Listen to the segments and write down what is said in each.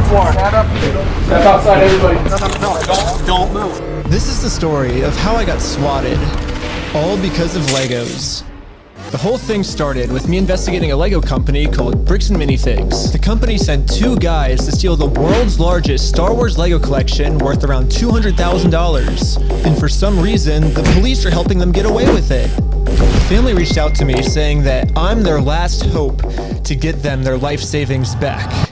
third floor. Stand up. Step outside, everybody. No. Don't move. This is the story of how I got swatted, all because of Legos. The whole thing started with me investigating a Lego company called Bricks and Minifigs. The company sent two guys to steal the world's largest Star Wars Lego collection worth around $200,000. And for some reason, the police are helping them get away with it. The family reached out to me saying that I'm their last hope to get them their life savings back.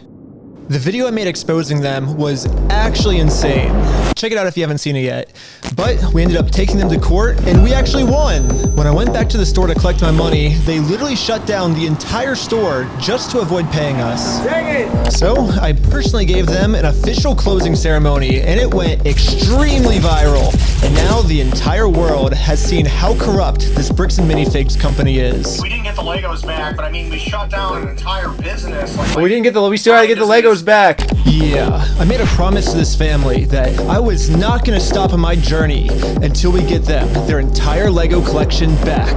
The video I made exposing them was actually insane. Check it out if you haven't seen it yet. But we ended up taking them to court and we actually won. When I went back to the store to collect my money, they literally shut down the entire store just to avoid paying us. Dang it! So I personally gave them an official closing ceremony and it went extremely viral. And now the entire world has seen how corrupt this Bricks and Minifigs company is. We didn't get the Legos back, but I mean, we shut down an entire business. We still gotta get the Legos back. Yeah, I made a promise to this family that I was not gonna stop on my journey until we get them their entire Lego collection back.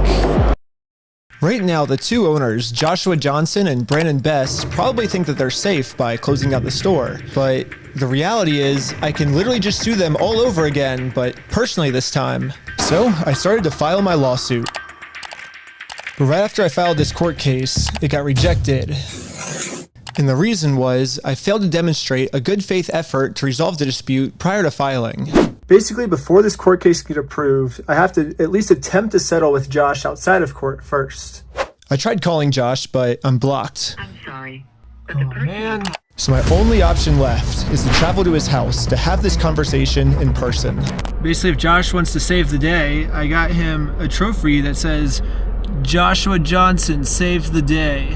Right now, the two owners, Joshua Johnson and Brandon Best, probably think that they're safe by closing down the store. But the reality is, I can literally just sue them all over again, but personally this time. So I started to file my lawsuit. But right after I filed this court case, it got rejected. And the reason was, I failed to demonstrate a good faith effort to resolve the dispute prior to filing. Basically, before this court case can get approved, I have to at least attempt to settle with Josh outside of court first. I tried calling Josh, but I'm blocked. I'm sorry. Oh, man. So my only option left is to travel to his house to have this conversation in person. Basically, if Josh wants to save the day, I got him a trophy that says, Joshua Johnson saved the day.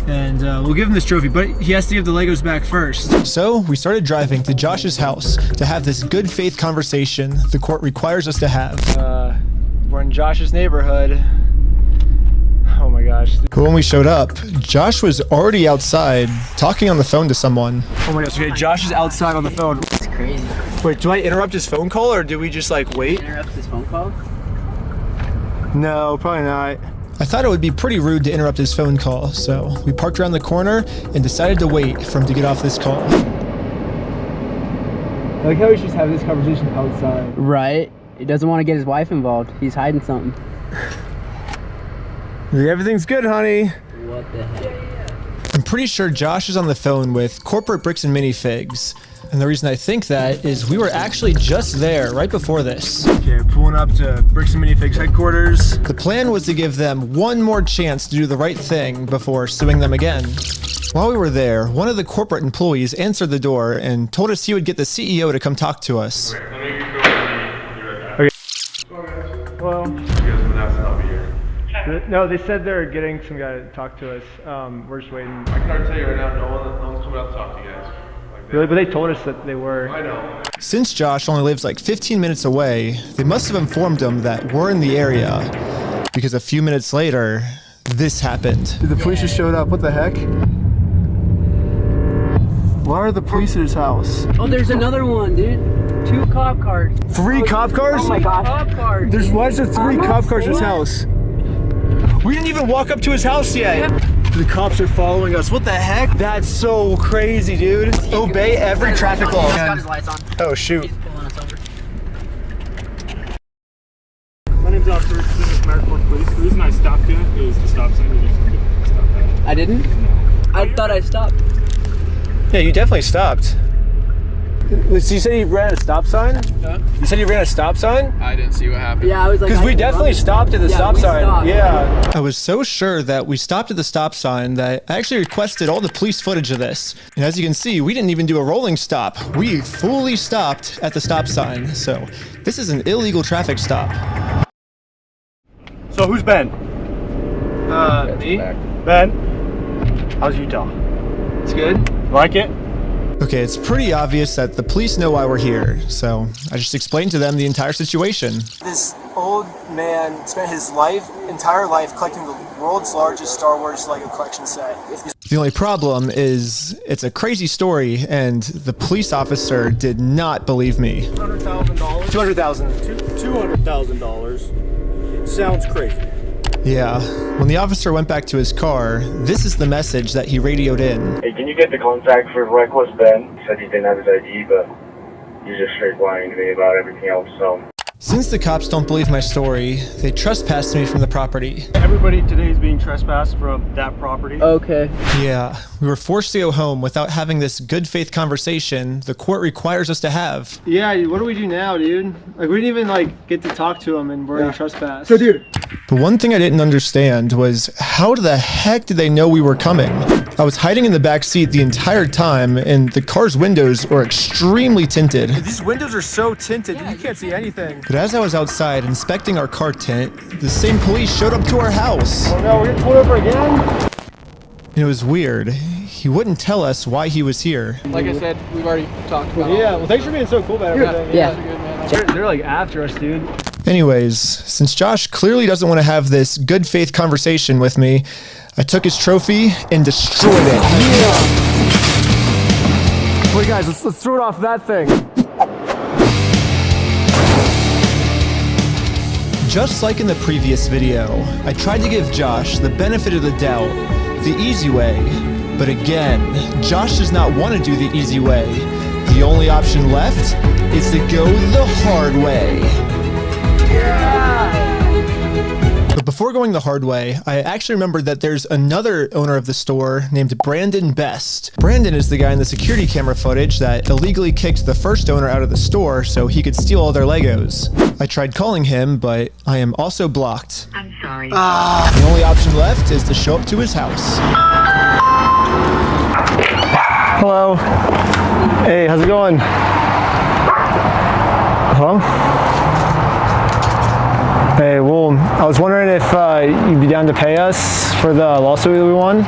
And we'll give him this trophy, but he has to give the Legos back first. So we started driving to Josh's house to have this good faith conversation the court requires us to have. We're in Josh's neighborhood. Oh my gosh. But when we showed up, Josh was already outside talking on the phone to someone. Oh my gosh, okay, Josh is outside on the phone. It's crazy. Wait, do I interrupt his phone call or do we just like wait? Interrupt his phone call? No, probably not. I thought it would be pretty rude to interrupt his phone call, so we parked around the corner and decided to wait for him to get off this call. I like how we should just have this conversation outside. Right. He doesn't want to get his wife involved. He's hiding something. Everything's good, honey. What the heck? I'm pretty sure Josh is on the phone with corporate Bricks and Minifigs. And the reason I think that is we were actually just there right before this. Okay, pulling up to Bricks and Minifigs headquarters. The plan was to give them one more chance to do the right thing before suing them again. While we were there, one of the corporate employees answered the door and told us he would get the CEO to come talk to us. Okay, let me go and Okay. Well, you guys would have to help me here. no, they said they're getting some guy to talk to us. We're just waiting. I can already tell you right now, no one's coming out to talk to you guys. Really? But they told us that they were. I know. Since Josh only lives like 15 minutes away, they must have informed him that we're in the area. Because a few minutes later, this happened. Dude, the police just showed up. What the heck? Why are the police at his house? Oh, there's another one, dude. 2 cop cars. 3 cop cars? Oh my gosh. Cop cars. Why is there 3 cop cars at his house? We didn't even walk up to his house yet. The cops are following us. What the heck? That's so crazy, dude. Obey every traffic law. He's got his lights on. Oh, shoot. He's pulling us over. My name's Officer Maricourt Police. The reason I stopped you is the stop sign. You didn't stop that. I didn't? No. I thought I stopped. Yeah, you definitely stopped. So you said you ran a stop sign? Huh? You said you ran a stop sign? I didn't see what happened. Yeah, I was like... Because we definitely stopped at the stop sign. Stopped. Yeah. I was so sure that we stopped at the stop sign that I actually requested all the police footage of this. And as you can see, we didn't even do a rolling stop. We fully stopped at the stop sign. So this is an illegal traffic stop. So who's Ben? Me? Ben? How's Utah? It's good. Like it? Okay, it's pretty obvious that the police know why we're here, so I just explained to them the entire situation. This old man spent his entire life collecting the world's largest Star Wars Lego collection set. The only problem is it's a crazy story, and the police officer did not believe me. $200,000? $200,000. $200,000. It sounds crazy. Yeah. When the officer went back to his car, this is the message that he radioed in. Hey, can you get the contact for Reckless Ben. He said he didn't have his ID, but he's just straight lying to me about everything else, so. Since the cops don't believe my story, they trespassed me from the property. Everybody today is being trespassed from that property. Okay. Yeah, we were forced to go home without having this good faith conversation the court requires us to have. Yeah, what do we do now, dude? Like, we didn't even, like, get to talk to him, and we're in trespass. So, dude. But one thing I didn't understand was how the heck did they know we were coming? I was hiding in the back seat the entire time, and the car's windows were extremely tinted. These windows are so tinted, you can't see anything. But as I was outside inspecting our car tint, the same police showed up to our house. Oh no, we're getting pulled over again? And it was weird. He wouldn't tell us why he was here. Like I said, we've already talked about Yeah, well, thanks for being so cool about everything. Yeah. They're like after us, dude. Anyways, since Josh clearly doesn't want to have this good faith conversation with me, I took his trophy and destroyed it. Wait, guys, let's throw it off that thing. Just like in the previous video, I tried to give Josh the benefit of the doubt, the easy way. But again, Josh does not want to do the easy way. The only option left is to go the hard way. But before going the hard way, I actually remembered that there's another owner of the store named Brandon Best. Brandon is the guy in the security camera footage that illegally kicked the first owner out of the store so he could steal all their Legos. I tried calling him, but I am also blocked. I'm sorry. The only option left is to show up to his house. Hello. Hey, how's it going? Hello? Hey, well, I was wondering if you'd be down to pay us for the lawsuit that we won.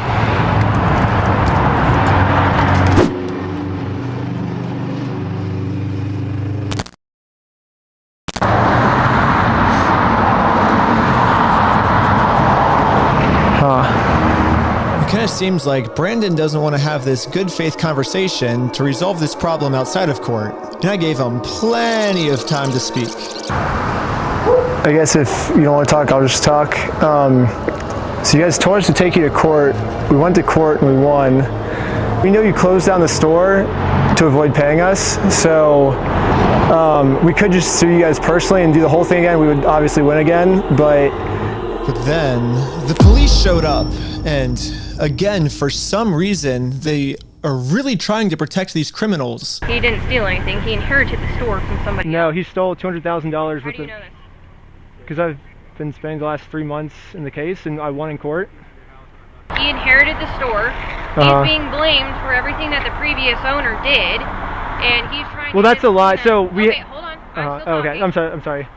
It kind of seems like Brandon doesn't want to have this good faith conversation to resolve this problem outside of court. And I gave him plenty of time to speak. I guess if you don't want to talk, I'll just talk. So you guys told us to take you to court. We went to court and we won. We know you closed down the store to avoid paying us, so we could just sue you guys personally and do the whole thing again. We would obviously win again, but then the police showed up, and again, for some reason, they are really trying to protect these criminals. He didn't steal anything. He inherited the store from somebody else. no, he stole $200,000 How with do you it. know this? Because I've been spending the last 3 months in the case, and I won in court. He inherited the store. He's being blamed for everything that the previous owner did, and he's trying. Well, to that's a lie. So we. Okay, hold on. I'm still okay, talking. I'm sorry.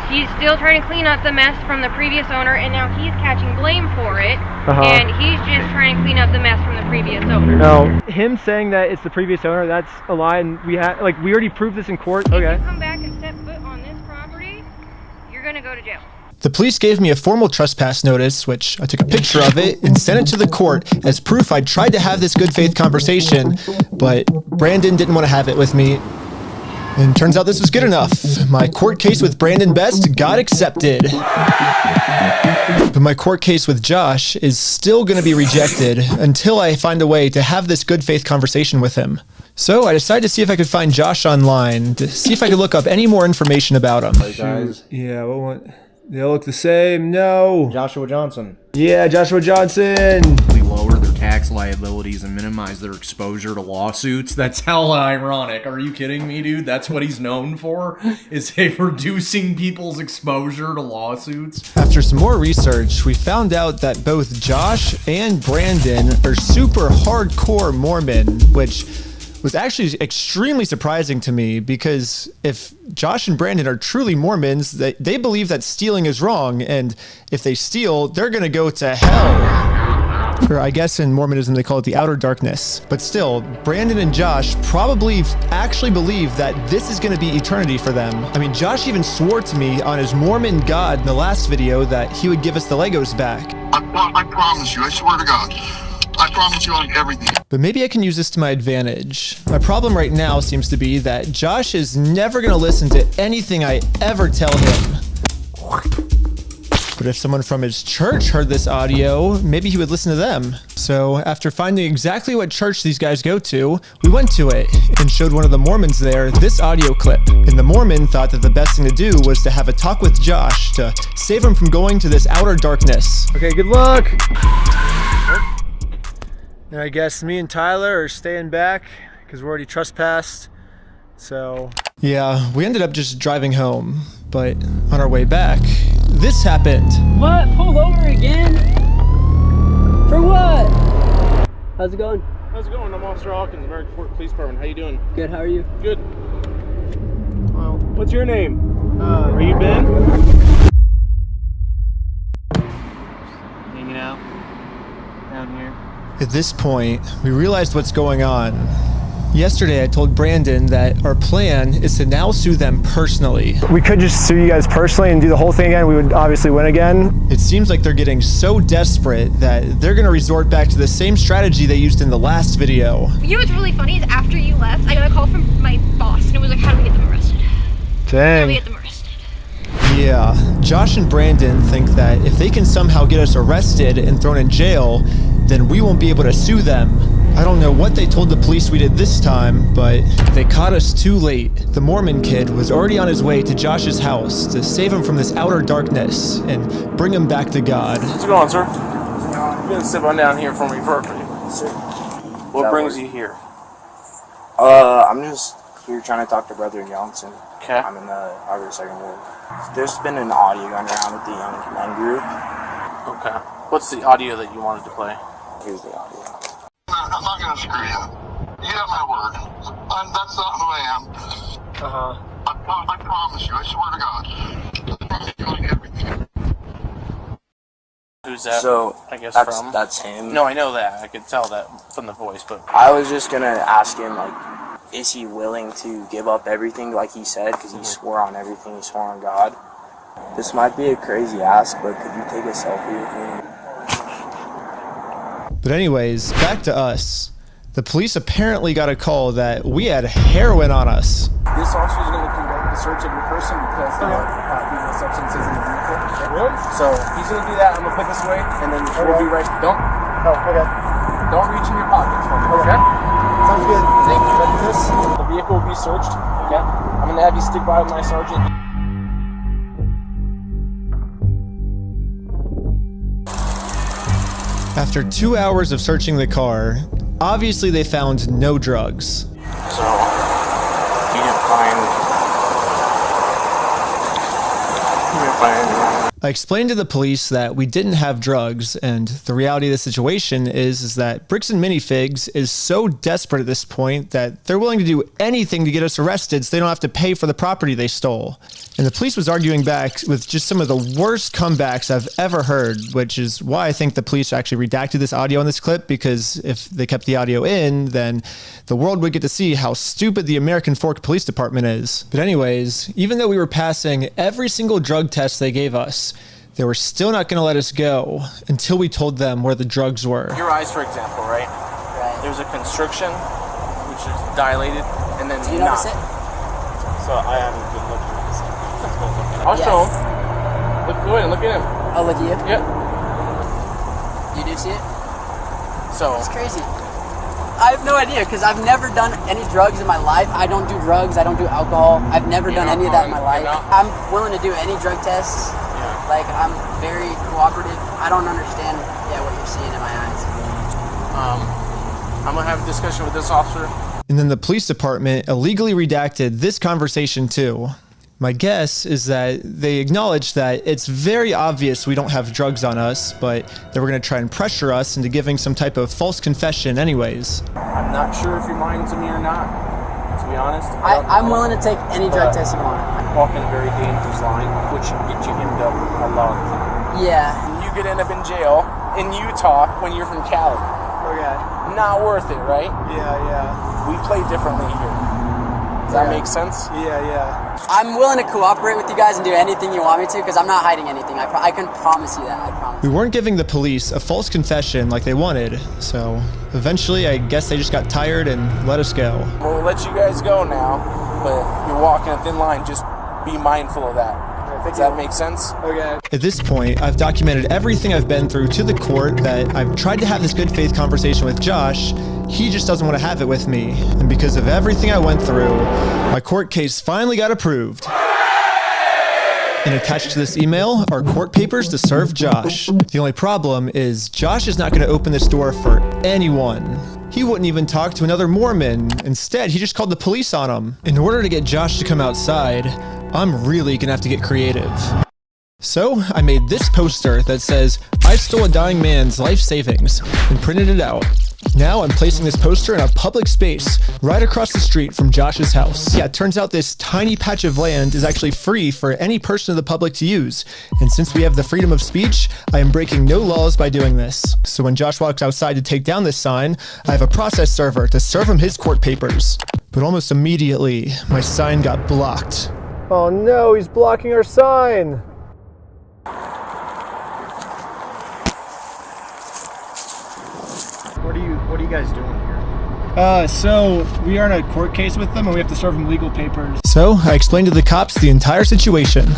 He's still trying to clean up the mess from the previous owner, and now he's catching blame for it. And he's just trying to clean up the mess from the previous owner. No, him saying that it's the previous owner, that's a lie, and we already proved this in court. If you come back and step foot on this property, you're gonna go to jail. The police gave me a formal trespass notice, which I took a picture of it and sent it to the court as proof I tried to have this good faith conversation, but Brandon didn't want to have it with me. And turns out this was good enough. My court case with Brandon Best got accepted. But my court case with Josh is still going to be rejected until I find a way to have this good faith conversation with him. So I decided to see if I could find Josh online, to see if I could look up any more information about him. Hey guys, Yeah, they all look the same. No. Joshua Johnson. Yeah, Joshua Johnson. We lower their tax liabilities and minimize their exposure to lawsuits. That's hella ironic. Are you kidding me, dude? That's what he's known for, is reducing people's exposure to lawsuits. After some more research, we found out that both Josh and Brandon are super hardcore Mormon, which was actually extremely surprising to me, because if Josh and Brandon are truly Mormons, they believe that stealing is wrong, and if they steal, they're gonna go to hell. Or I guess in Mormonism they call it the outer darkness. But still, Brandon and Josh probably actually believe that this is gonna be eternity for them. I mean, Josh even swore to me on his Mormon God in the last video that he would give us the Legos back. I promise you, I swear to God. I promise you on everything. But maybe I can use this to my advantage. My problem right now seems to be that Josh is never gonna listen to anything I ever tell him. But But if someone from his church heard this audio, maybe he would listen to them. So after finding exactly what church these guys go to, we went to it and showed one of the Mormons there this audio clip. And the Mormon thought that the best thing to do was to have a talk with Josh to save him from going to this outer darkness. Okay, good luck. And I guess me and Tyler are staying back because we're already trespassed. So yeah, we ended up just driving home, but on our way back, this happened. What? Pulled over again? For what? How's it going? How's it going? I'm Officer Hawkins, American Fork Police Department. How you doing? Good, how are you? Good. Well, what's your name? Are you Ben? Hanging out down here. At this point, we realized what's going on. Yesterday, I told Brandon that our plan is to now sue them personally. We could just sue you guys personally and do the whole thing again. We would obviously win again. It seems like they're getting so desperate that they're gonna resort back to the same strategy they used in the last video. You know what's really funny is after you left, I got a call from my boss and it was like, how do we get them arrested? How do we Dang. get them arrested? Yeah, Josh and Brandon think that if they can somehow get us arrested and thrown in jail, then we won't be able to sue them. I don't know what they told the police we did this time, but they caught us too late. The Mormon kid was already on his way to Josh's house to save him from this outer darkness and bring him back to God. How's it going, sir? You're gonna sit on down here for me, perfect. Sir. What brings you here? I'm just here trying to talk to Brother Johnson. Okay. I'm in the Harvard Second Ward. There's been an audio going around with the Young Men group. Okay. What's the audio that you wanted to play? Here's the audio. I'm not going to screw you. You have my word. That's not who I am. Uh-huh. I promise you. I swear to God. Who's that? So, I guess that's him. No, I know that. I could tell that from the voice, but I was just going to ask him, like, is he willing to give up everything like he said? Because he swore on everything. He swore on God. This might be a crazy ask, but could you take a selfie with me? But anyways, back to us. The police apparently got a call that we had heroin on us. This officer is going to conduct the search of your person because there are illegal substances in the vehicle. Really? So he's going to do that. I'm going to put this away, and then we'll be right. Don't reach in your pockets for me. Okay? Sounds good. Thank you. Ready for this? The vehicle will be searched. Okay? I'm going to have you stick by with my sergeant. After 2 hours of searching the car, obviously they found no drugs. So, you didn't find I explained to the police that we didn't have drugs, and the reality of the situation is that Bricks and Minifigs is so desperate at this point that they're willing to do anything to get us arrested so they don't have to pay for the property they stole. And the police was arguing back with just some of the worst comebacks I've ever heard, which is why I think the police actually redacted this audio in this clip, because if they kept the audio in, then the world would get to see how stupid the American Fork Police Department is. But anyways, even though we were passing every single drug test they gave us, they were still not going to let us go until we told them where the drugs were. your eyes, for example, right? There's a constriction, which is dilated, and then Do you notice it? So I haven't been looking at this. I'll show him. Look, go ahead and look at him. Oh, look at you? Yep. You do see it? So It's crazy. I have no idea, because I've never done any drugs in my life. I don't do drugs. I don't do alcohol. I've never done any of that in my life. I'm willing to do any drug tests. Like, I'm very cooperative. I don't understand, what you're seeing in my eyes. I'm gonna have a discussion with this officer. And then the police department illegally redacted this conversation too. My guess is that they acknowledged that it's very obvious we don't have drugs on us, but they were going to try and pressure us into giving some type of false confession anyways. I'm not sure if you're lying to me or not, to be honest. I'm willing to take any drug test you want. Walking a very dangerous line, which will get you end up a lot of time. Yeah. You could end up in jail in Utah when you're from Cali. Okay. Not worth it, right? Yeah. We play differently here. Does that make sense? Yeah. I'm willing to cooperate with you guys and do anything you want me to, because I'm not hiding anything. I can promise you that. I promise. We weren't giving the police a false confession like they wanted, so eventually I guess they just got tired and let us go. We'll let you guys go now, but you're walking a thin line. Just be mindful of that. Does that make sense? Okay. At this point, I've documented everything I've been through to the court, that I've tried to have this good faith conversation with Josh. He just doesn't want to have it with me. And because of everything I went through, my court case finally got approved. And attached to this email are court papers to serve Josh. The only problem is Josh is not going to open this door for anyone. He wouldn't even talk to another Mormon. Instead, he just called the police on him. In order to get Josh to come outside, I'm really gonna have to get creative. So I made this poster that says, "I stole a dying man's life savings," and printed it out. Now I'm placing this poster in a public space right across the street from Josh's house. Yeah, it turns out this tiny patch of land is actually free for any person of the public to use. And since we have the freedom of speech, I am breaking no laws by doing this. So when Josh walks outside to take down this sign, I have a process server to serve him his court papers. But almost immediately, my sign got blocked. Oh no, he's blocking our sign. What are you guys doing here? So we are in a court case with them and we have to serve them legal papers. So I explained to the cops the entire situation.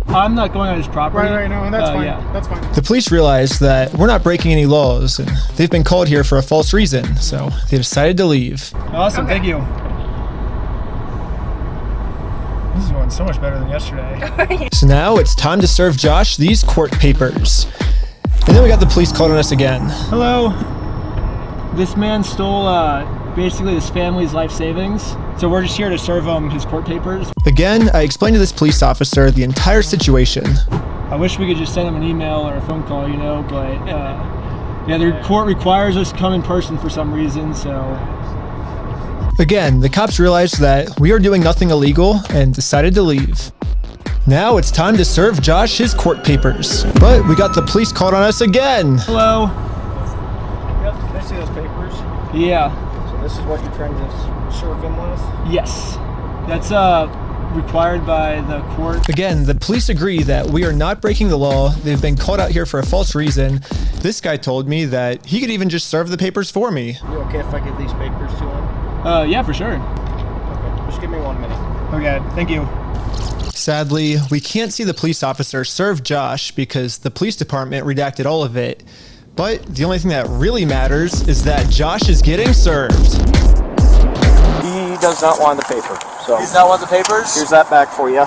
I'm not going on his property. Right, no, that's fine. Yeah. That's fine. The police realized that we're not breaking any laws, and they've been called here for a false reason, so they decided to leave. Awesome, thank you. This is going so much better than yesterday. So now it's time to serve Josh these court papers. And then we got the police called on us again. Hello. This man stole basically his family's life savings. So we're just here to serve him his court papers. Again, I explained to this police officer the entire situation. I wish we could just send him an email or a phone call, you know, but yeah, the court requires us to come in person for some reason, so. Again, the cops realized that we are doing nothing illegal and decided to leave. Now it's time to serve Josh his court papers. But we got the police called on us again. Hello. Yep, can I see those papers? Yeah. So this is what you're trying to serve him with? Yes. That's required by the court. Again, the police agree that we are not breaking the law. They've been called out here for a false reason. This guy told me that he could even just serve the papers for me. You okay if I give these papers to him? Yeah, for sure. Okay, just give me 1 minute. Okay, thank you. Sadly, we can't see the police officer serve Josh because the police department redacted all of it. But the only thing that really matters is that Josh is getting served. He does not want the paper, so. Does not want the papers? Here's that back for you.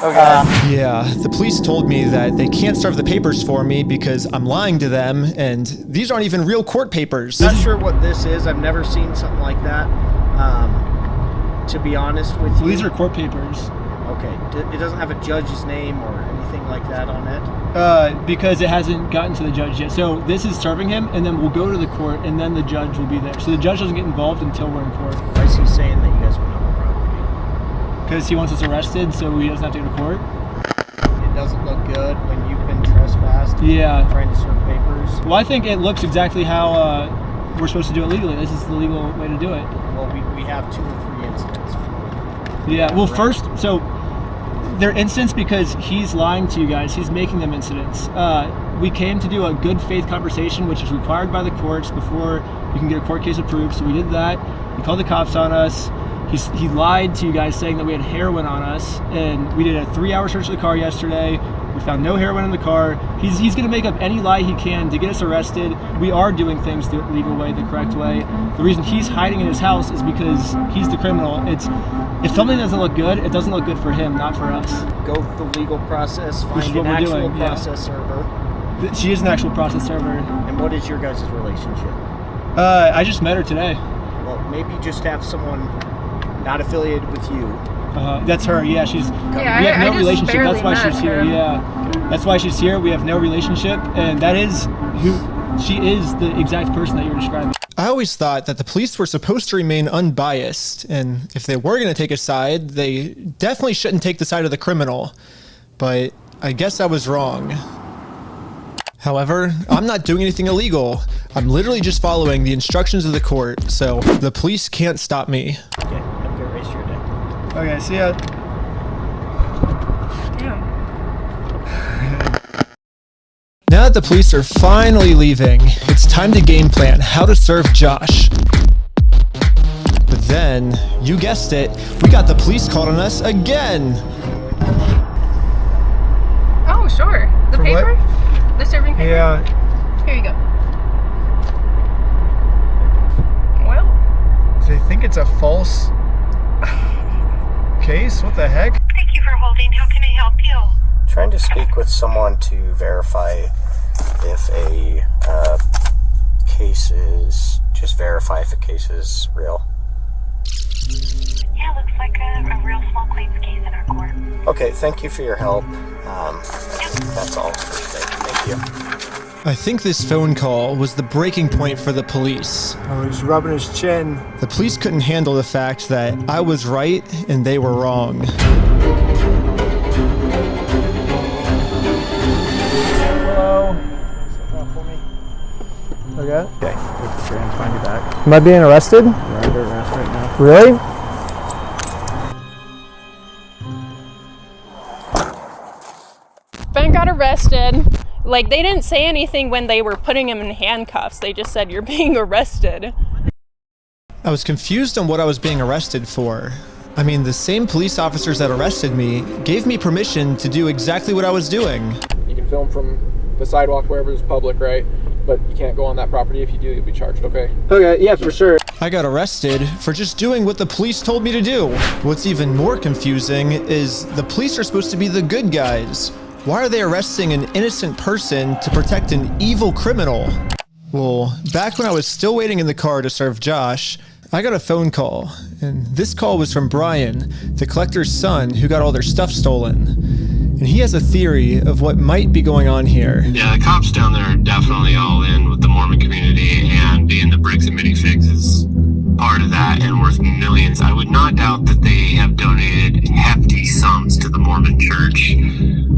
Okay. Yeah, the police told me that they can't serve the papers for me because I'm lying to them, and these aren't even real court papers. Not sure what this is. I've never seen something like that. To be honest with you. These are court papers. Okay. It doesn't have a judge's name or anything like that on it? Because it hasn't gotten to the judge yet. So this is serving him, and then we'll go to the court, and then the judge will be there. So the judge doesn't get involved until we're in court. Why is he saying that you guys went on the property? Because he wants us arrested, so he doesn't have to go to court. It doesn't look good when you've been trespassed. Yeah. Trying to serve papers. Well, I think it looks exactly how we're supposed to do it legally. This is the legal way to do it. Well, we have 2 or 3 incidents. Yeah, well, first, so they're incidents because he's lying to you guys. He's making them incidents. We came to do a good faith conversation, which is required by the courts before you can get a court case approved. So we did that. He called the cops on us. He lied to you guys saying that we had heroin on us. And we did a 3-hour search of the car yesterday. We found no heroin in the car. He's going to make up any lie he can to get us arrested. We are doing things the legal way, the correct way. The reason he's hiding in his house is because he's the criminal. If something doesn't look good, it doesn't look good for him, not for us. Go through the legal process, Which is find what an we're actual doing, yeah. process server. She is an actual process server. And what is your guys' relationship? I just met her today. Well, maybe just have someone not affiliated with you. That's her. Yeah, we have no relationship. That's why she's here. Yeah, that's why she's here. We have no relationship, and that is she is the exact person that you're describing. I always thought that the police were supposed to remain unbiased, and if they were going to take a side, they definitely shouldn't take the side of the criminal. But I guess I was wrong. However, I'm not doing anything illegal. I'm literally just following the instructions of the court, so the police can't stop me. Okay, have a good rest of your day. Okay, see ya. Now that the police are finally leaving, it's time to game plan how to serve Josh. But then, you guessed it, we got the police called on us again. Yeah. Here you go. Well. They think it's a false case? What the heck? Thank you for holding. How can I help you? Trying to speak with someone to verify if a case is, just verify if a case is real. Yeah, looks like a real small claims case in our court. Okay, thank you for your help. That's all for today. Thank you. I think this phone call was the breaking point for the police. Oh, he's rubbing his chin. The police couldn't handle the fact that I was right and they were wrong. Hello. For me. Okay. Okay. We're trying to find you back. Am I being arrested? You're under arrest right now. Really? Ben got arrested. Like, they didn't say anything when they were putting him in handcuffs. They just said, you're being arrested. I was confused on what I was being arrested for. I mean, the same police officers that arrested me gave me permission to do exactly what I was doing. You can film from the sidewalk wherever is public, right? But you can't go on that property. If you do, you'll be charged, okay? Okay, yeah, for sure. I got arrested for just doing what the police told me to do. What's even more confusing is the police are supposed to be the good guys. Why are they arresting an innocent person to protect an evil criminal? Well, back when I was still waiting in the car to serve Josh, I got a phone call, and this call was from Brian, the collector's son who got all their stuff stolen. And he has a theory of what might be going on here. Yeah, the cops down there are definitely all in with the Mormon community, and being the bricks and minifigs is part of that and worth millions. I would not doubt that they have donated hefty sums to the Mormon church,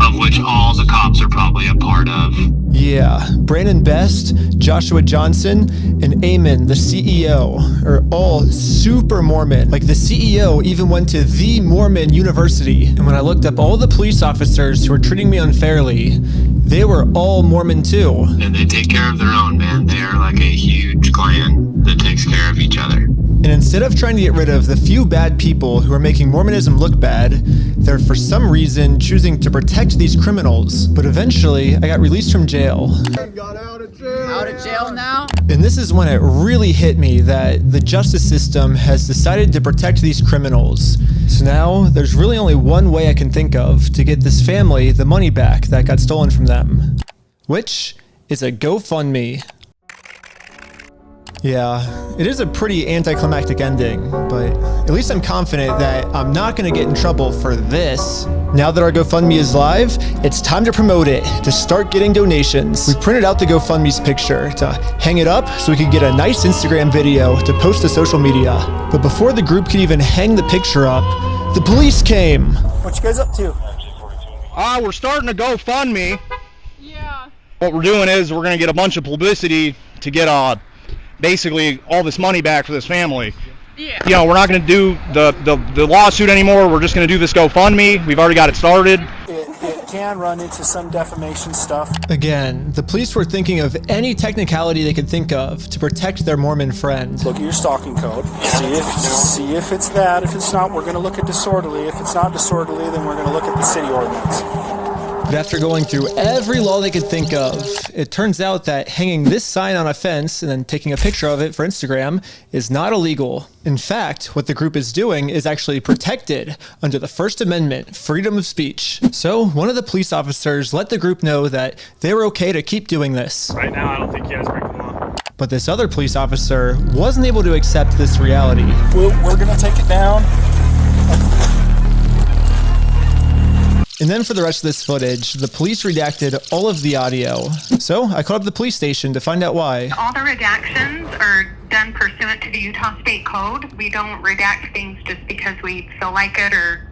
of which all the cops are probably a part of. Yeah, Brandon Best, Joshua Johnson, and Eamon, the CEO, are all super Mormon. Like, the CEO even went to the Mormon University. And when I looked up all the police officers who were treating me unfairly, they were all Mormon too. And they take care of their own, man. They are like a huge clan that takes care of each other. And instead of trying to get rid of the few bad people who are making Mormonism look bad, they're for some reason choosing to protect these criminals. But eventually, I got released from jail. Out of jail now? And this is when it really hit me that the justice system has decided to protect these criminals. So now, there's really only one way I can think of to get this family the money back that got stolen from them. Which is a GoFundMe. Yeah, it is a pretty anticlimactic ending, but at least I'm confident that I'm not going to get in trouble for this. Now that our GoFundMe is live, it's time to promote it, to start getting donations. We printed out the GoFundMe's picture to hang it up so we could get a nice Instagram video to post to social media. But before the group could even hang the picture up, the police came. What you guys up to? We're starting a GoFundMe. Yeah. What we're doing is we're going to get a bunch of publicity to get basically all this money back for this family. Yeah. You know, we're not going to do the lawsuit anymore. We're just going to do this GoFundMe. We've already got it started. It can run into some defamation stuff. Again, the police were thinking of any technicality they could think of to protect their Mormon friend. Look at your stalking code. See if it's that. If it's not, we're going to look at disorderly. If it's not disorderly, then we're going to look at the city ordinance. But after going through every law they could think of, it turns out that hanging this sign on a fence and then taking a picture of it for Instagram is not illegal. In fact, what the group is doing is actually protected under the First Amendment, freedom of speech. So one of the police officers let the group know that they were okay to keep doing this. Right now, I don't think you guys break the law. But this other police officer wasn't able to accept this reality. We're going to take it down. And then for the rest of this footage, the police redacted all of the audio. So I called up the police station to find out why. All the redactions are done pursuant to the Utah State Code. We don't redact things just because we feel like it or,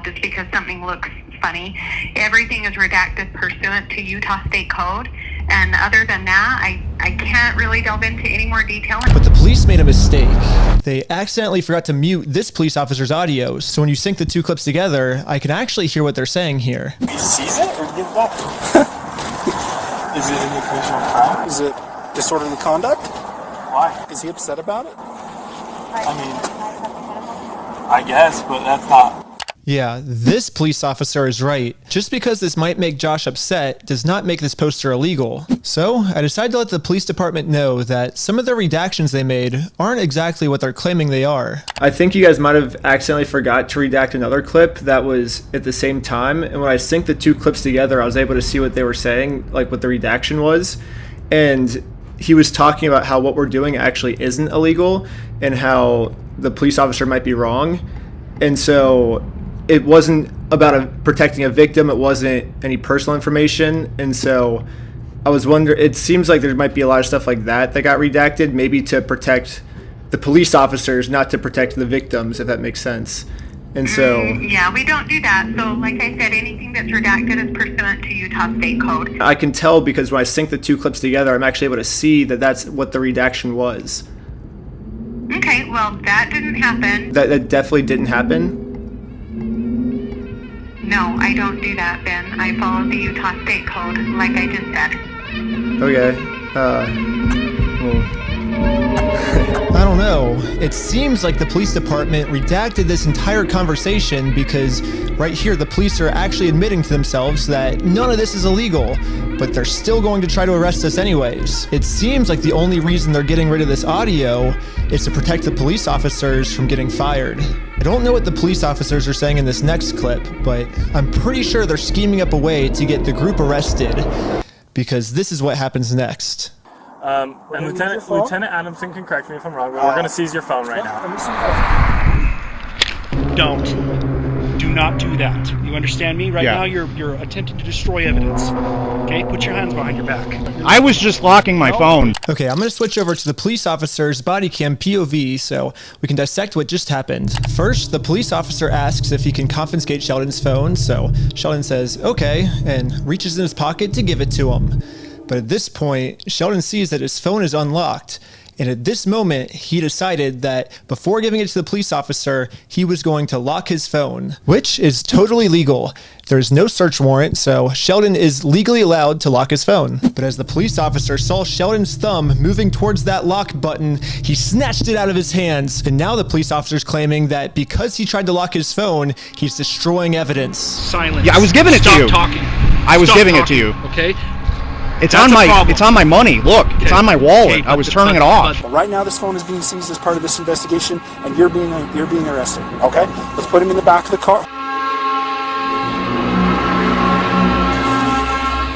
just because something looks funny. Everything is redacted pursuant to Utah State Code. And other than that, I can't really delve into any more detail. But the police made a mistake. They accidentally forgot to mute this police officer's audio, so when you sync the two clips together, I can actually hear what they're saying here. He sees it or give it back? Is it an occasional crime? Is it disorderly conduct? Why? Is he upset about it? I mean, I guess, but that's not... Yeah, this police officer is right. Just because this might make Josh upset does not make this poster illegal. So I decided to let the police department know that some of the redactions they made aren't exactly what they're claiming they are. I think you guys might have accidentally forgot to redact another clip that was at the same time, and when I synced the two clips together, I was able to see what they were saying, like what the redaction was. And he was talking about how what we're doing actually isn't illegal and how the police officer might be wrong. And so it wasn't about protecting a victim. It wasn't any personal information. And so I was wondering, it seems like there might be a lot of stuff like that got redacted, maybe to protect the police officers, not to protect the victims, if that makes sense. And so yeah, we don't do that. So like I said, anything that's redacted is pursuant to Utah State Code. I can tell because when I sync the two clips together, I'm actually able to see that that's what the redaction was. Okay, well, that didn't happen. That definitely didn't happen. No, I don't do that, Ben. I follow the Utah State Code, like I just said. Okay. I don't know. It seems like the police department redacted this entire conversation because right here the police are actually admitting to themselves that none of this is illegal, but they're still going to try to arrest us anyways. It seems like the only reason they're getting rid of this audio is to protect the police officers from getting fired. I don't know what the police officers are saying in this next clip, but I'm pretty sure they're scheming up a way to get the group arrested, because this is what happens next. And Lieutenant Adamson can correct me if I'm wrong, but we're going to seize your phone right now. Do not do that. You understand me? Right now you're attempting to destroy evidence. Okay? Put your hands behind your back. I was just locking my phone. Okay, I'm going to switch over to the police officer's body cam POV so we can dissect what just happened. First, the police officer asks if he can confiscate Sheldon's phone, so Sheldon says, okay, and reaches in his pocket to give it to him. But at this point, Sheldon sees that his phone is unlocked, and at this moment, he decided that before giving it to the police officer, he was going to lock his phone, which is totally legal. There's no search warrant, so Sheldon is legally allowed to lock his phone. But as the police officer saw Sheldon's thumb moving towards that lock button, he snatched it out of his hands. And now the police officer's claiming that because he tried to lock his phone, he's destroying evidence. Silence. Yeah, I was giving it to you. Stop talking. I was giving it to you. Okay? It's on my money. Look, it's on my wallet. I was turning it off. But Right now, this phone is being seized as part of this investigation, and you're being arrested. Okay, let's put him in the back of the car.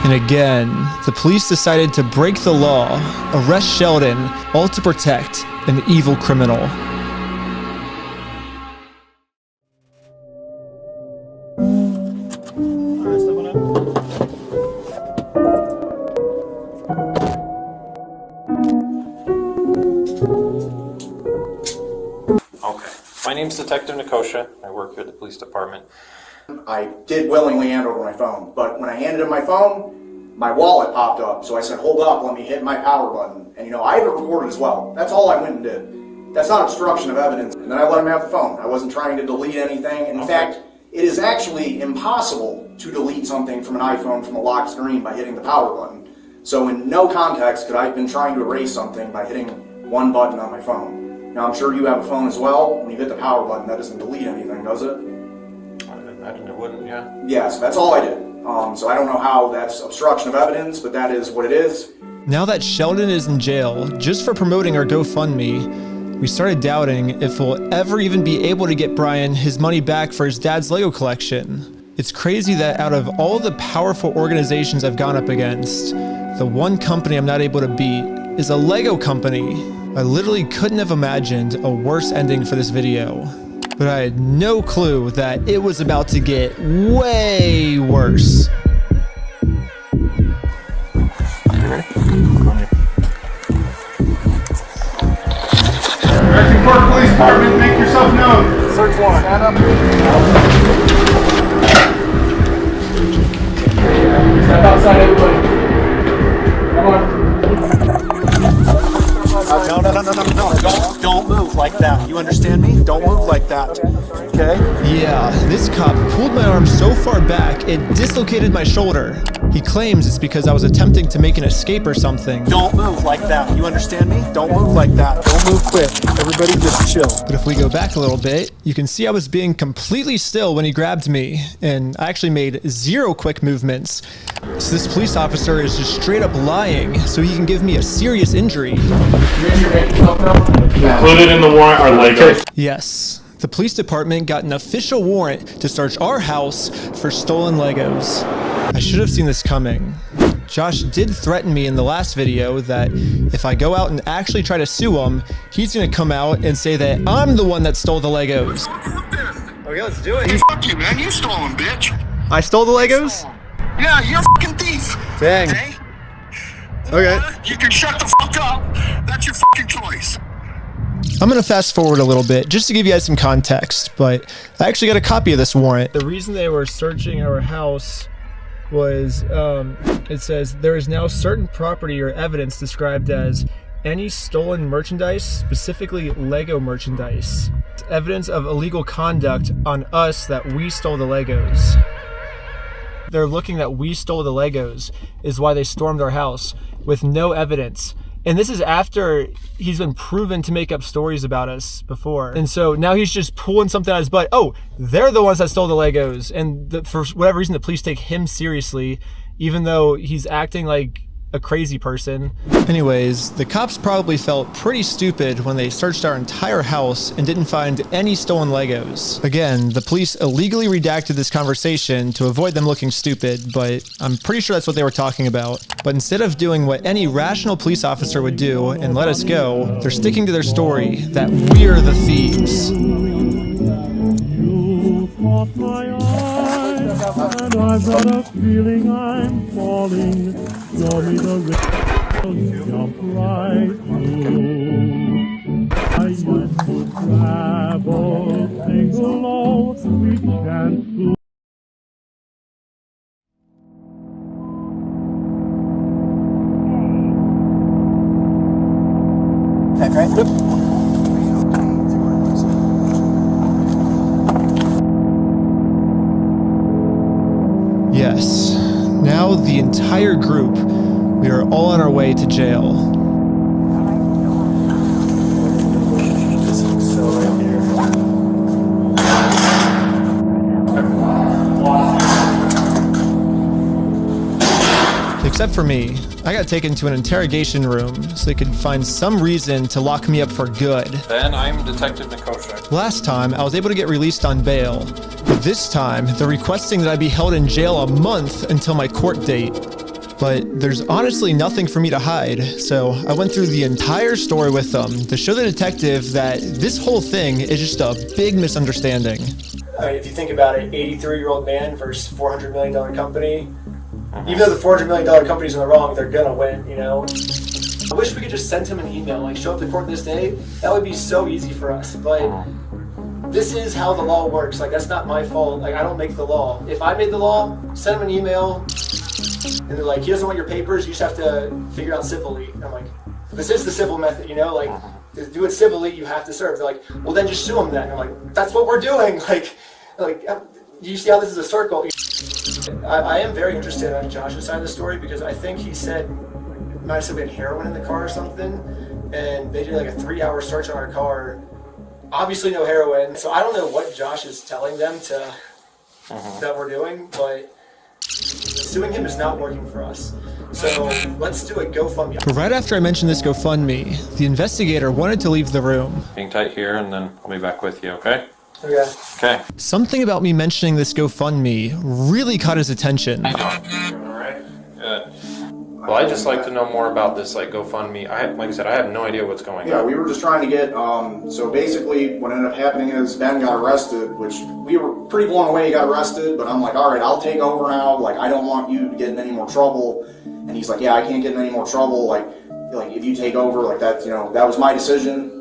And again, the police decided to break the law, arrest Sheldon, all to protect an evil criminal. My name's Detective Nikosha. I work here at the police department. I did willingly hand over my phone, but when I handed him my phone, my wallet popped up. So I said, hold up, let me hit my power button. And I have it recorded as well. That's all I went and did. That's not obstruction of evidence. And then I let him have the phone. I wasn't trying to delete anything. In fact, it is actually impossible to delete something from an iPhone from a locked screen by hitting the power button. So in no context could I have been trying to erase something by hitting one button on my phone. Now, I'm sure you have a phone as well. When you hit the power button, that doesn't delete anything, does it? I imagine it wouldn't, yeah. Yeah, so that's all I did. So I don't know how that's obstruction of evidence, but that is what it is. Now that Sheldon is in jail, just for promoting our GoFundMe, we started doubting if we'll ever even be able to get Brian his money back for his dad's Lego collection. It's crazy that out of all the powerful organizations I've gone up against, the one company I'm not able to beat is a Lego company. I literally couldn't have imagined a worse ending for this video, but I had no clue that it was about to get way worse. Directing Court Police Department, make yourself known. Search warrant. Stand up. Step outside, everybody. Come on. No. Don't move like that. You understand me? me? Don't move like that. Okay? Yeah, this cop pulled my arm so far back, it dislocated my shoulder. He claims it's because I was attempting to make an escape or something. Don't move like that. You understand me? Don't move like that. Don't move quick. Everybody just chill. But if we go back a little bit, you can see I was being completely still when he grabbed me, and I actually made 0 quick movements. So this police officer is just straight up lying so he can give me a serious injury. Included in the warrant are Legos. Yes. The police department got an official warrant to search our house for stolen Legos. I should have seen this coming. Josh did threaten me in the last video that if I go out and actually try to sue him, he's gonna come out and say that I'm the one that stole the Legos. Okay, let's do it. Fuck you, man. You stole them, bitch. I stole the Legos? Yeah, you're a fucking thief. Dang. Okay. You can shut the fuck up. That's your fucking choice. I'm gonna fast forward a little bit just to give you guys some context, but I actually got a copy of this warrant. The reason they were searching our house was, it says, there is now certain property or evidence described as any stolen merchandise, specifically Lego merchandise. It's evidence of illegal conduct on us that we stole the Legos. They're looking that we stole the Legos is why they stormed our house with no evidence. And this is after he's been proven to make up stories about us before. And so now he's just pulling something out of his butt. Oh, they're the ones that stole the Legos. And for whatever reason, the police take him seriously, even though he's acting like a crazy person. Anyways, the cops probably felt pretty stupid when they searched our entire house and didn't find any stolen Legos. Again, the police illegally redacted this conversation to avoid them looking stupid, but I'm pretty sure that's what they were talking about. But instead of doing what any rational police officer would do and let us go, they're sticking to their story that we're the thieves. And I've got a feeling I'm falling. Show me the river, jump right through. I used to travel, sing low, sweet chant to. Back right? Yep. Yes, now the entire group, we are all on our way to jail. Except for me. I got taken to an interrogation room so they could find some reason to lock me up for good. Ben, I'm Detective Nikoshek. Last time, I was able to get released on bail. But this time, they're requesting that I be held in jail a month until my court date. But there's honestly nothing for me to hide, so I went through the entire story with them to show the detective that this whole thing is just a big misunderstanding. If you think about it, 83-year-old man versus $400 million company. Even though the $400 million company's in the wrong, they're gonna win, you know? I wish we could just send him an email, like show up to court this day. That would be so easy for us, but this is how the law works. Like, that's not my fault. Like, I don't make the law. If I made the law, send him an email, and they're like, he doesn't want your papers, you just have to figure out civilly. I'm like, this is the civil method, you know? Like, to do it civilly, you have to serve. They're like, well, then just sue him then. I'm like, that's what we're doing. Like, you see how this is a circle? I am very interested on Josh's side of the story because I think he said, might have said we had heroin in the car or something, and they did like a 3-hour search on our car. Obviously no heroin, so I don't know what Josh is telling them to that we're doing, but suing him is not working for us. So let's do a GoFundMe. But right after I mentioned this GoFundMe, the investigator wanted to leave the room. Hang tight here, and then I'll be back with you, okay? Okay. Okay. Something about me mentioning this GoFundMe really caught his attention. Alright, good. Well, I'd just like to know more about this, like, GoFundMe. Like I said, I have no idea what's going on. Yeah, we were just trying to get, so basically what ended up happening is Ben got arrested, which we were pretty blown away he got arrested, but I'm like, all right, I'll take over now. Like, I don't want you to get in any more trouble. And he's like, yeah, I can't get in any more trouble. Like if you take over, like that, you know, that was my decision.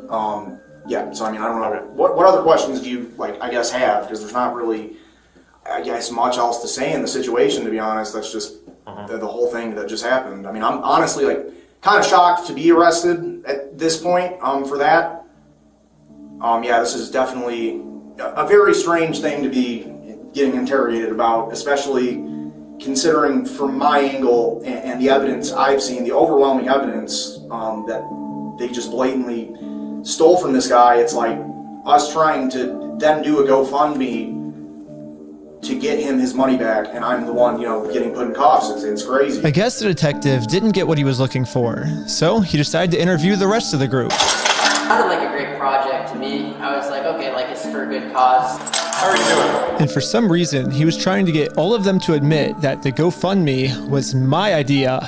Yeah, so I mean, I don't know. What other questions do you, like, I guess, have? Because there's not really, I guess, much else to say in the situation, to be honest. That's just the whole thing that just happened. I mean, I'm honestly, like, kind of shocked to be arrested at this point for that. yeah, this is definitely a very strange thing to be getting interrogated about, especially considering from my angle and the evidence I've seen, the overwhelming evidence that they just blatantly stole from this guy. It's like us trying to then do a GoFundMe to get him his money back, and I'm the one, getting put in cuffs. It's crazy. I guess the detective didn't get what he was looking for, so he decided to interview the rest of the group. It sounded like a great project to me. I was like, okay, like it's for a good cause. How are you doing? And for some reason, he was trying to get all of them to admit that the GoFundMe was my idea.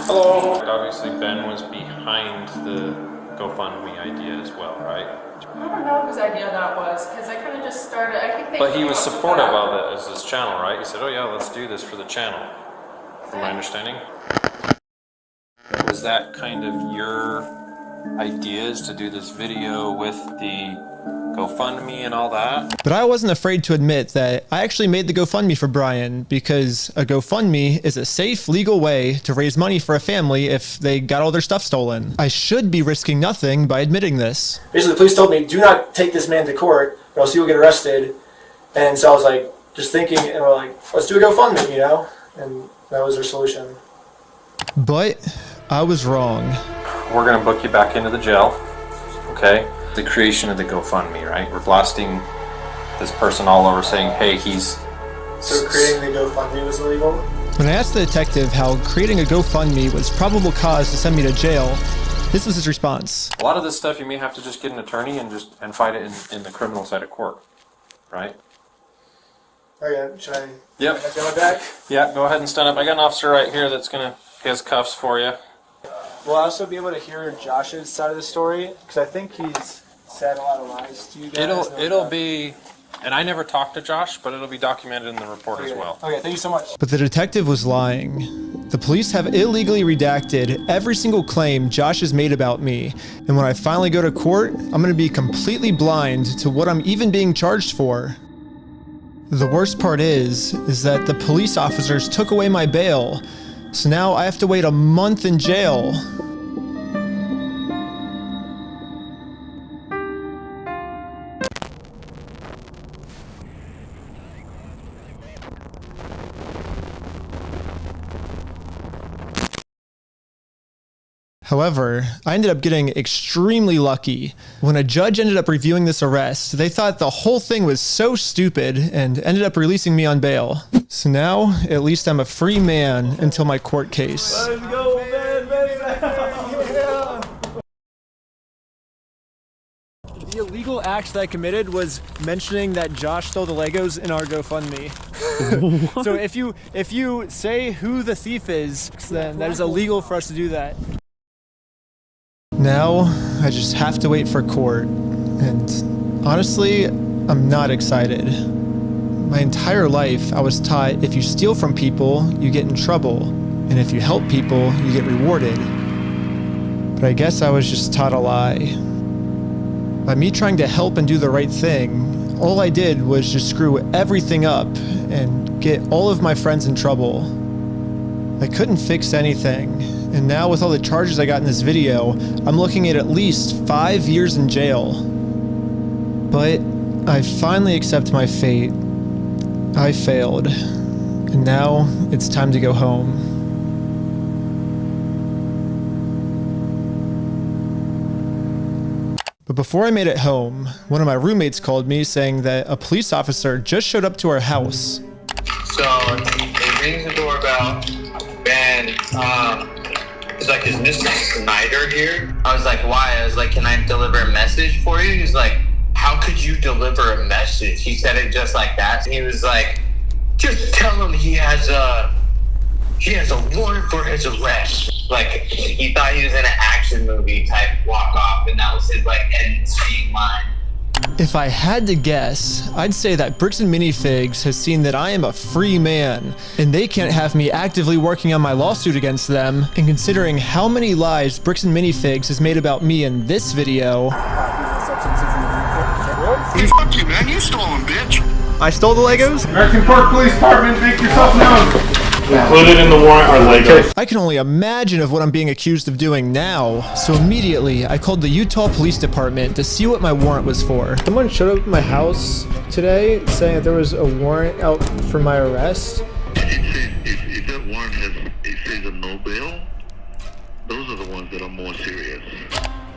Hello. Obviously, Ben was behind the GoFundMe idea as well, right? I don't know whose idea that was, because I kind of just started, I think they... But he was supportive of it as his channel, right? He said, oh yeah, let's do this for the channel, from my understanding. Was that kind of your ideas to do this video with the GoFundMe and all that? But I wasn't afraid to admit that I actually made the GoFundMe for Brian, because a GoFundMe is a safe, legal way to raise money for a family if they got all their stuff stolen. I should be risking nothing by admitting this. Basically, the police told me, do not take this man to court, or else you'll get arrested. And so I was like, just thinking, and we're like, let's do a GoFundMe, and that was their solution. But I was wrong. We're gonna book you back into the jail, okay? The creation of the GoFundMe, right? We're blasting this person all over saying, hey, he's... So creating the GoFundMe was illegal? When I asked the detective how creating a GoFundMe was probable cause to send me to jail, this was his response. A lot of this stuff you may have to just get an attorney and fight it in the criminal side of court, right? Okay, should I... Yep. Can I get my back? Yeah, go ahead and stand up. I got an officer right here that's gonna... He has cuffs for you. Will I also be able to hear Josh's side of the story? Because I think he's said a lot of lies to you guys. It'll be, and I never talked to Josh, but it'll be documented in the report as well. Okay, thank you so much. But the detective was lying. The police have illegally redacted every single claim Josh has made about me, and when I finally go to court, I'm going to be completely blind to what I'm even being charged for. The worst part is that the police officers took away my bail, so now I have to wait a month in jail. However, I ended up getting extremely lucky. When a judge ended up reviewing this arrest, they thought the whole thing was so stupid and ended up releasing me on bail. So now, at least I'm a free man until my court case. Let's go, man, Yeah. The illegal act that I committed was mentioning that Josh stole the Legos in our GoFundMe. So if you say who the thief is, then that is illegal for us to do that. Now, I just have to wait for court, and honestly, I'm not excited. My entire life, I was taught if you steal from people, you get in trouble, and if you help people, you get rewarded. But I guess I was just taught a lie. By me trying to help and do the right thing, all I did was just screw everything up and get all of my friends in trouble. I couldn't fix anything. And now with all the charges I got in this video, I'm looking at least 5 years in jail. But I finally accept my fate. I failed. And now it's time to go home. But before I made it home, one of my roommates called me saying that a police officer just showed up to our house. So it rings the doorbell. Ben, it's like, is Mr. Snyder here? I was like, why? I was like, can I deliver a message for you? He's like, how could you deliver a message? He said it just like that. He was like, just tell him he has a warrant for his arrest. Like, he thought he was in an action movie type walk off, and that was his like end scene line. If I had to guess, I'd say that Bricks and Minifigs has seen that I am a free man, and they can't have me actively working on my lawsuit against them, and considering how many lies Bricks and Minifigs has made about me in this video... Fuck you, man. You stole them, bitch. I stole the Legos? American Park Police Department, make yourself known. Included in the warrant are Legos. I can only imagine of what I'm being accused of doing now. So immediately, I called the Utah Police Department to see what my warrant was for. Someone showed up at my house today saying that there was a warrant out for my arrest. If that warrant says a no bail, those are the ones that are more serious.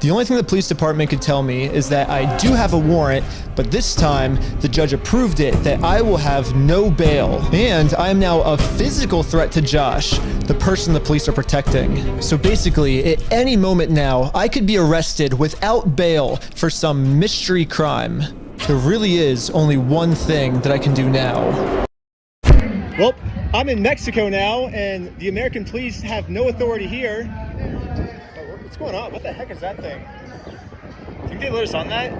The only thing the police department could tell me is that I do have a warrant, but this time the judge approved it that I will have no bail. And I am now a physical threat to Josh, the person the police are protecting. So basically, at any moment now, I could be arrested without bail for some mystery crime. There really is only one thing that I can do now. Well, I'm in Mexico now, and the American police have no authority here. What's going on? What the heck is that thing? Can you let us on that?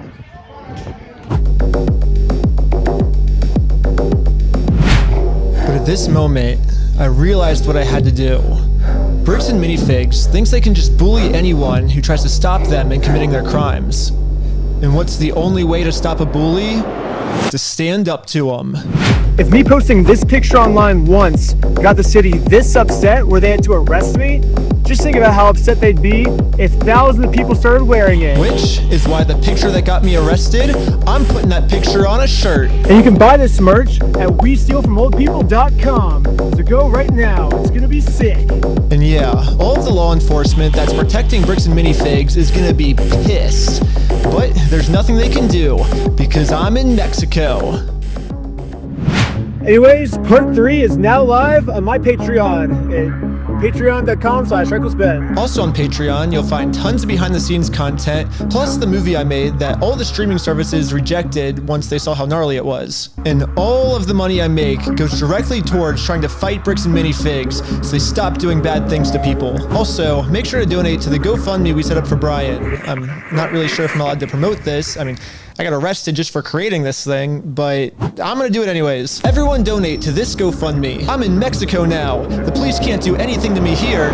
But at this moment, I realized what I had to do. Bricks and Minifigs thinks they can just bully anyone who tries to stop them in committing their crimes. And what's the only way to stop a bully? To stand up to them. If me posting this picture online once got the city this upset where they had to arrest me, just think about how upset they'd be if thousands of people started wearing it. Which is why the picture that got me arrested, I'm putting that picture on a shirt. And you can buy this merch at WeStealFromOldPeople.com. So go right now, it's gonna be sick. And yeah, all of the law enforcement that's protecting Bricks and Minifigs is gonna be pissed. But there's nothing they can do, because I'm in Mexico. Anyways, part 3 is now live on my Patreon at patreon.com/RecklessBen. Also on Patreon, you'll find tons of behind the scenes content, plus the movie I made that all the streaming services rejected once they saw how gnarly it was. And all of the money I make goes directly towards trying to fight Bricks and Minifigs so they stop doing bad things to people. Also, make sure to donate to the GoFundMe we set up for Brian. I'm not really sure if I'm allowed to promote this. I mean, I got arrested just for creating this thing, but I'm gonna do it anyways. Everyone donate to this GoFundMe. I'm in Mexico now. The police can't do anything to me here.